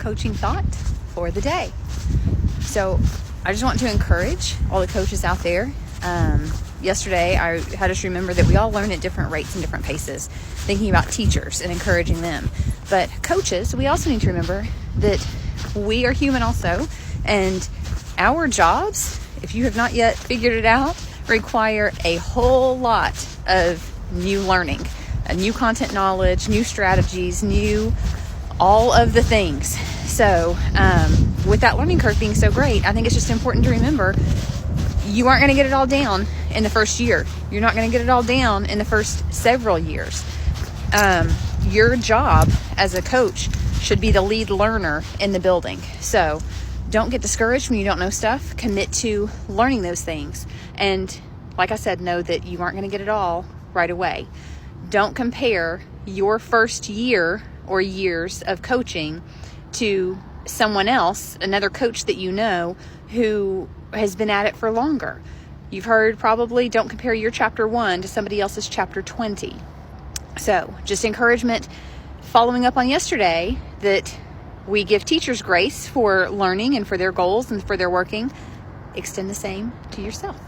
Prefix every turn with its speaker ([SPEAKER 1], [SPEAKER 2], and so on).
[SPEAKER 1] coaching thought for the day. So I just want to encourage all the coaches out there. Yesterday, I had us remember that we all learn at different rates and different paces, thinking about teachers and encouraging them. But coaches, we also need to remember that we are human also, and our jobs, if you have not yet figured it out, require a whole lot of new learning, new content knowledge, new strategies, new all of the things. So with that learning curve being so great, I think it's just important to remember you aren't going to get it all down in the first year. You're not going to get it all down in the first several years. Your job as a coach should be the lead learner in the building. So don't get discouraged when you don't know stuff. Commit to learning those things. And like I said, know that you aren't going to get it all right away. Don't compare your first year or years of coaching to someone else, another coach that you know who has been at it for longer. You've heard probably, don't compare your chapter 1 to somebody else's chapter 20. So just encouragement, following up on yesterday, that we give teachers grace for learning and for their goals and for their working. Extend the same to yourself.